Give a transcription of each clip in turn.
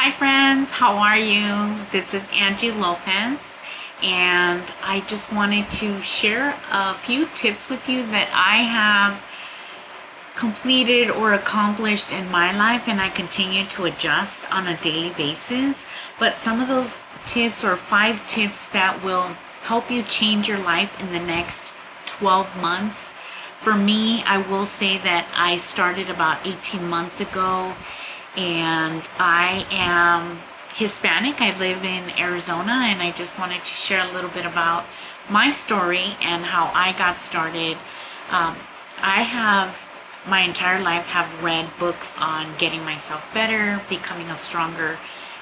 Hi friends, how are you? This is Angie Lopez, and I just wanted to share a few tips with you that I have completed or accomplished in my life, and I continue to adjust on a daily basis. But some of those tips, or 5 tips, that will help you change your life in the next 12 months. For me, I will say that I started about 18 months ago, and I am Hispanic. I live in Arizona, and I just wanted to share a little bit about my story and how I got started. I have my entire life have read books on getting myself better, becoming a stronger,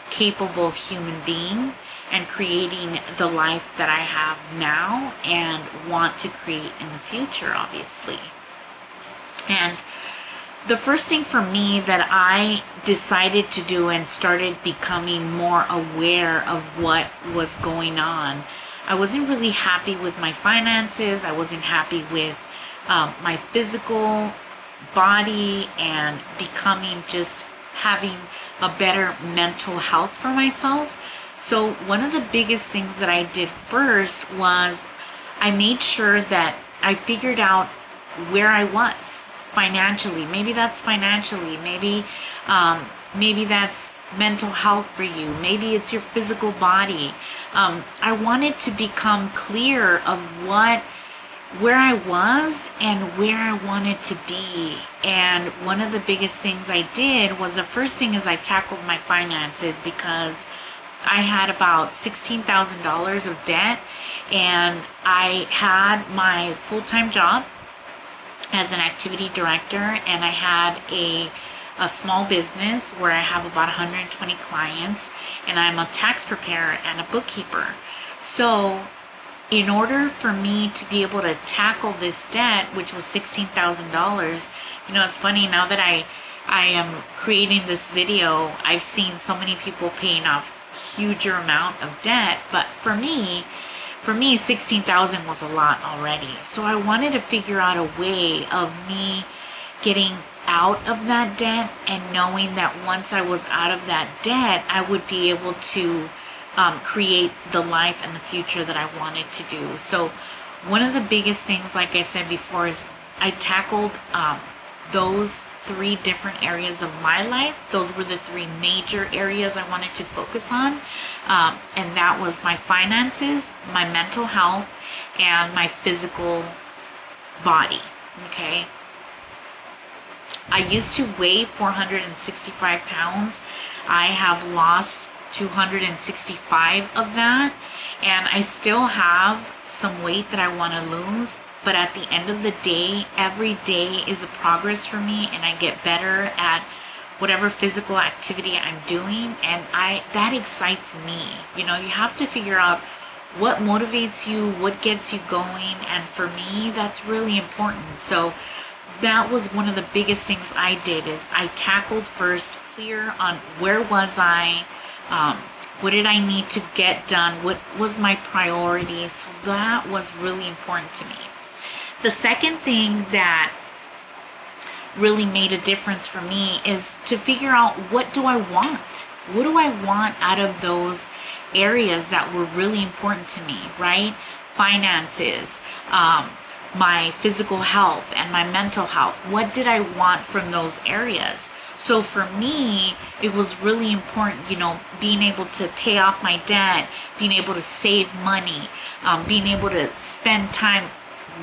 capable human being, and creating the life that I have now and want to create in the future, obviously. And the first thing for me that I decided to do and started becoming more aware of what was going on, I wasn't really happy with my finances. I wasn't happy with my physical body, and becoming just having a better mental health for myself. So one of the biggest things that I did first was I made sure that I figured out where I was financially. Maybe that's financially, maybe that's mental health for you, maybe it's your physical body. I wanted to become clear of where I was and where I wanted to be. And one of the biggest things I did was, the first thing is I tackled my finances, because I had about $16,000 of debt, and I had my full-time job as an activity director, and I had a small business where I have about 120 clients, and I'm a tax preparer and a bookkeeper. So in order for me to be able to tackle this debt, which was $16,000, it's funny, now that I am creating this video, I've seen so many people paying off huger amount of debt, but for me 16,000 was a lot already. So I wanted to figure out a way of me getting out of that debt, and knowing that once I was out of that debt, I would be able to create the life and the future that I wanted to do. So one of the biggest things, like I said before, is I tackled those 3 different areas of my life. Those were the 3 major areas I wanted to focus on. And that was my finances, my mental health, and my physical body. Okay. I used to weigh 465 pounds. I have lost 265 of that, and I still have some weight that I want to lose. But at the end of the day, every day is a progress for me, and I get better at whatever physical activity I'm doing, and that excites me. You have to figure out what motivates you, what gets you going, and for me, that's really important. So that was one of the biggest things I did, is I tackled first, clear on where was I, what did I need to get done, what was my priority. So that was really important to me. The second thing that really made a difference for me is to figure out, what do I want? What do I want out of those areas that were really important to me, right? Finances, my physical health, and my mental health. What did I want from those areas? So for me, it was really important, being able to pay off my debt, being able to save money, being able to spend time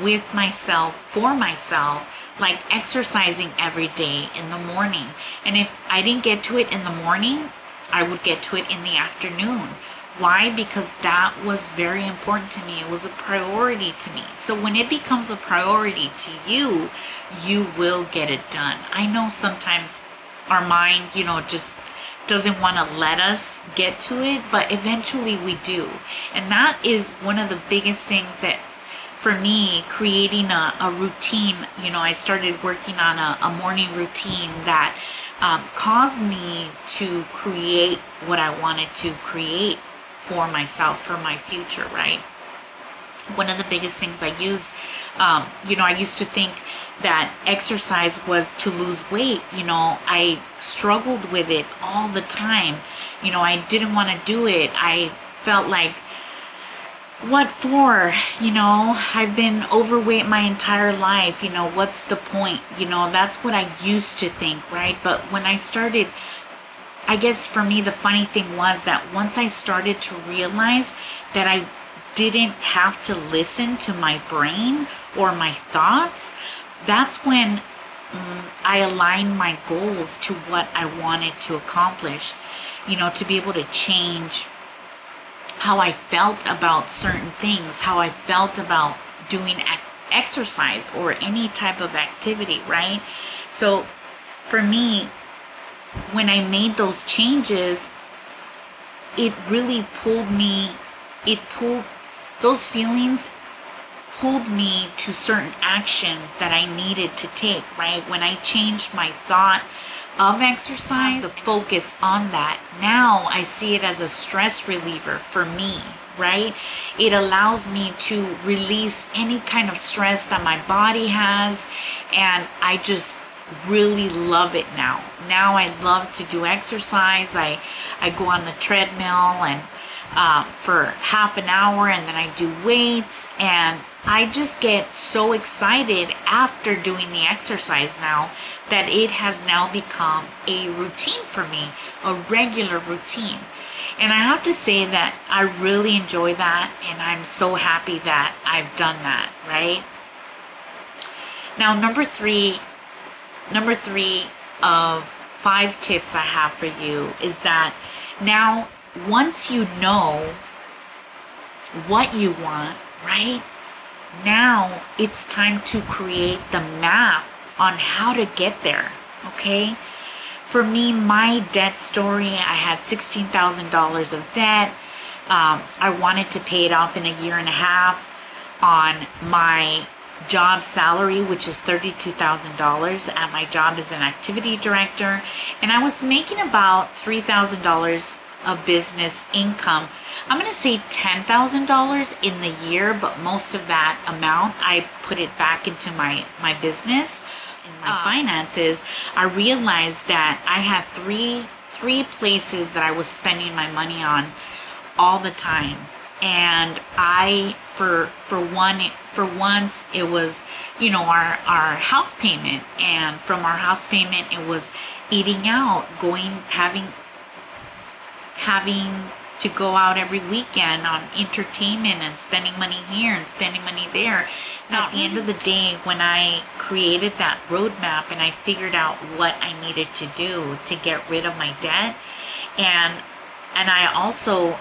with myself, for myself, like exercising every day in the morning. And if I didn't get to it in the morning, I would get to it in the afternoon. Why? Because that was very important to me. It was a priority to me. So when it becomes a priority to you, you will get it done. I know sometimes our mind, just doesn't want to let us get to it, but eventually we do. And that is one of the biggest things that, for me, creating a routine, I started working on a morning routine that caused me to create what I wanted to create for myself, for my future, right? One of the biggest things I used, I used to think that exercise was to lose weight. I struggled with it all the time. I didn't want to do it. I felt like, what for? I've been overweight my entire life. What's the point? That's what I used to think, right? But when I started, I guess for me, the funny thing was that once I started to realize that I didn't have to listen to my brain or my thoughts, that's when I aligned my goals to what I wanted to accomplish, to be able to change how I felt about certain things, how I felt about doing exercise or any type of activity, right? So for me, when I made those changes, it really those feelings pulled me to certain actions that I needed to take, right? When I changed my thought of exercise, the focus on that, now I see it as a stress reliever for me, right? It allows me to release any kind of stress that my body has, and I just really love it now. Now I love to do exercise. I go on the treadmill and for half an hour, and then I do weights, and I just get so excited after doing the exercise now that it has now become a routine for me, a regular routine. And I have to say that I really enjoy that, and I'm so happy that I've done that, right? Now, number three of 5 tips I have for you is that now, once you know what you want, right? Now it's time to create the map on how to get there, okay? For me, my debt story, I had $16,000 of debt. I wanted to pay it off in a year and a half on my job salary, which is $32,000 at my job as an activity director. And I was making about $3,000 of business income. I'm going to say $10,000 in the year, but most of that amount I put it back into my business and my finances. I realized that I had three places that I was spending my money on all the time. And I, for once, it was, our house payment, and from our house payment, it was eating out, having to go out every weekend on entertainment and spending money here and spending money there. Now, at the end of the day, when I created that roadmap and I figured out what I needed to do to get rid of my debt, and I also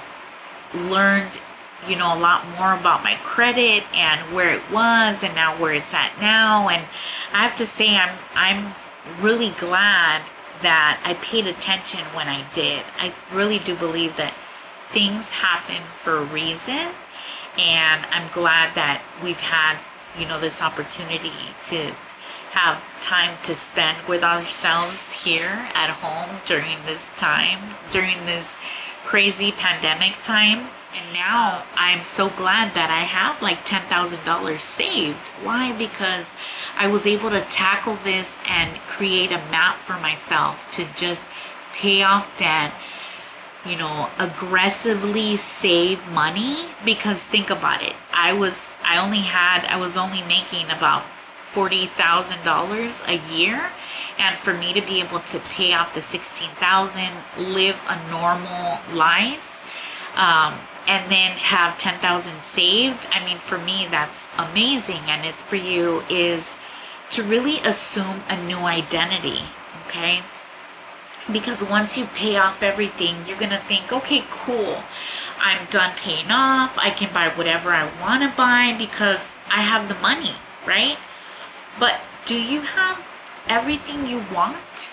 learned, a lot more about my credit and where it was and now where it's at now. And I have to say, I'm really glad that I paid attention when I did. I really do believe that things happen for a reason, and I'm glad that we've had, this opportunity to have time to spend with ourselves here at home during this crazy pandemic time. And now I'm so glad that I have like $10,000 saved. Why? Because I was able to tackle this and create a map for myself to just pay off debt, aggressively save money. Because think about it. I was only making about $40,000 a year, and for me to be able to pay off the $16,000, live a normal life, and then have $10,000 saved, I mean, for me, that's amazing. And it's for you is to really assume a new identity, okay? Because once you pay off everything, you're going to think, okay, cool, I'm done paying off. I can buy whatever I want to buy because I have the money, right? But do you have everything you want?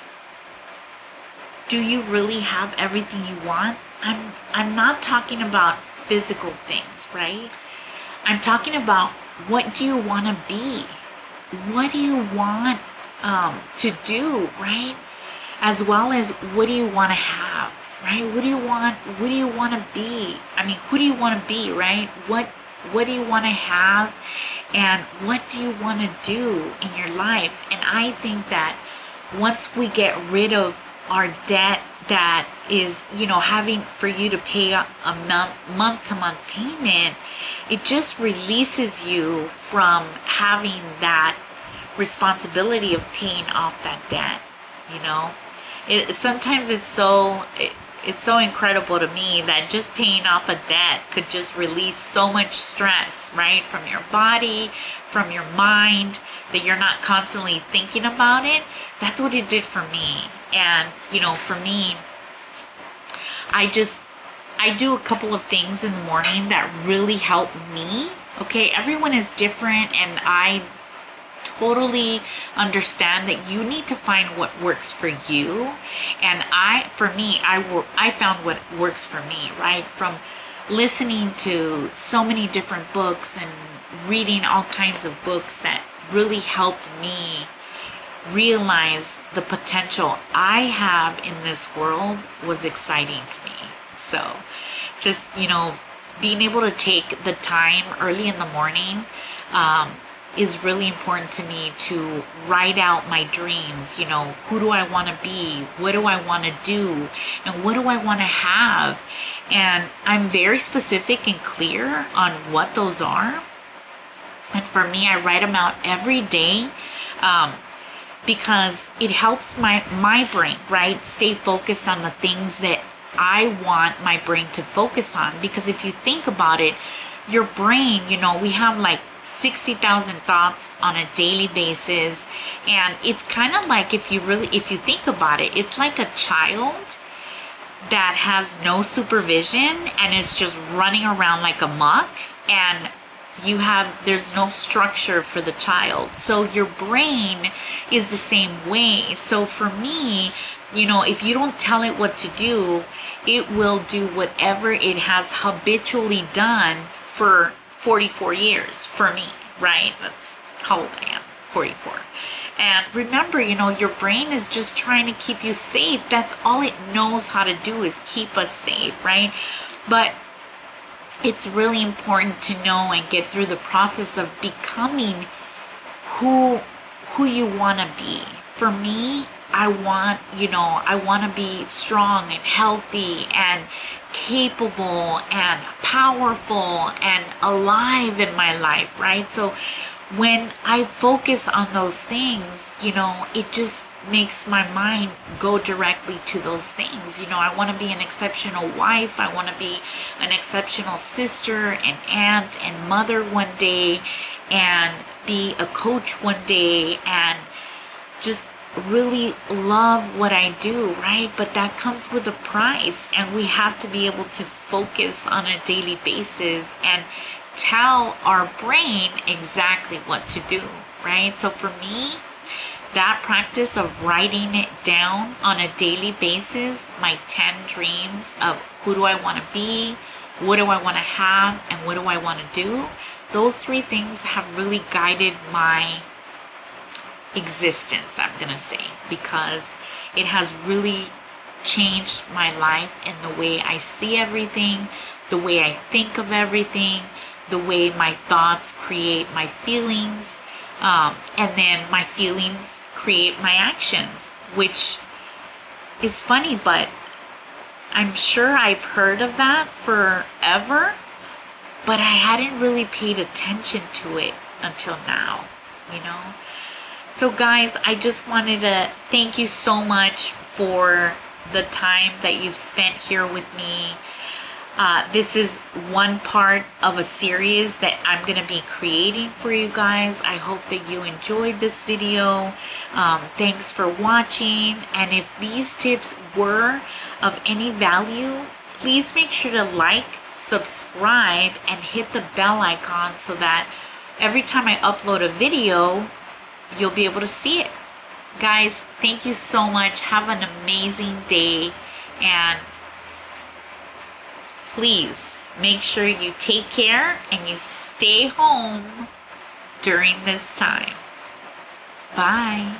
Do you really have everything you want? I'm not talking about physical things, right? I'm talking about, what do you want to be? What do you want to do, right? As well as, what do you want to have, right? What do you want to be? I mean, who do you want to be, right? What What do you want to have? And what do you want to do in your life? And I think that once we get rid of our debt that is, having for you to pay a month to month payment, it just releases you from having that responsibility of paying off that debt. Sometimes it's so incredible to me that just paying off a debt could just release so much stress, right? From your body, from your mind, that you're not constantly thinking about it. That's what it did for me. And, for me, I do a couple of things in the morning that really help me. Okay, everyone is different, and I totally understand that you need to find what works for you. And I found what works for me, right? From listening to so many different books and reading all kinds of books that really helped me realize the potential I have in this world was exciting to me. So just, being able to take the time early in the morning, is really important to me to write out my dreams. Who do I want to be? What do I want to do? And what do I want to have? And I'm very specific and clear on what those are. And for me, I write them out every day, because it helps my brain, right, stay focused on the things that I want my brain to focus on. Because if you think about it, your brain, we have like 60,000 thoughts on a daily basis. And it's kind of like, if you think about it, it's like a child that has no supervision and is just running around like a muck, and there's no structure for the child. So your brain is the same way. So for me, if you don't tell it what to do, it will do whatever it has habitually done for 44 years for me, right? That's how old I am, 44. And remember, your brain is just trying to keep you safe. That's all it knows how to do, is keep us safe, right? But it's really important to know and get through the process of becoming who you want to be. For me, I want to be strong and healthy and capable and powerful and alive in my life, right? So when I focus on those things, it just makes my mind go directly to those things. I want to be an exceptional wife. I want to be an exceptional sister and aunt and mother one day, and be a coach one day, and just really love what I do, right? But that comes with a price, and we have to be able to focus on a daily basis and tell our brain exactly what to do, right? So for me, that practice of writing it down on a daily basis, my 10 dreams of who do I want to be, what do I want to have, and what do I want to do, those 3 things have really guided my existence, I'm gonna say, because it has really changed my life in the way I see everything, the way I think of everything, the way my thoughts create my feelings, and then my feelings create my actions, which is funny, but I'm sure I've heard of that forever, but I hadn't really paid attention to it until now, So guys, I just wanted to thank you so much for the time that you've spent here with me. This is one part of a series that I'm going to be creating for you guys. I hope that you enjoyed this video. Thanks for watching. And if these tips were of any value, please make sure to like, subscribe, and hit the bell icon so that every time I upload a video, you'll be able to see it. Guys, thank you so much. Have an amazing day, and please make sure you take care and you stay home during this time. Bye.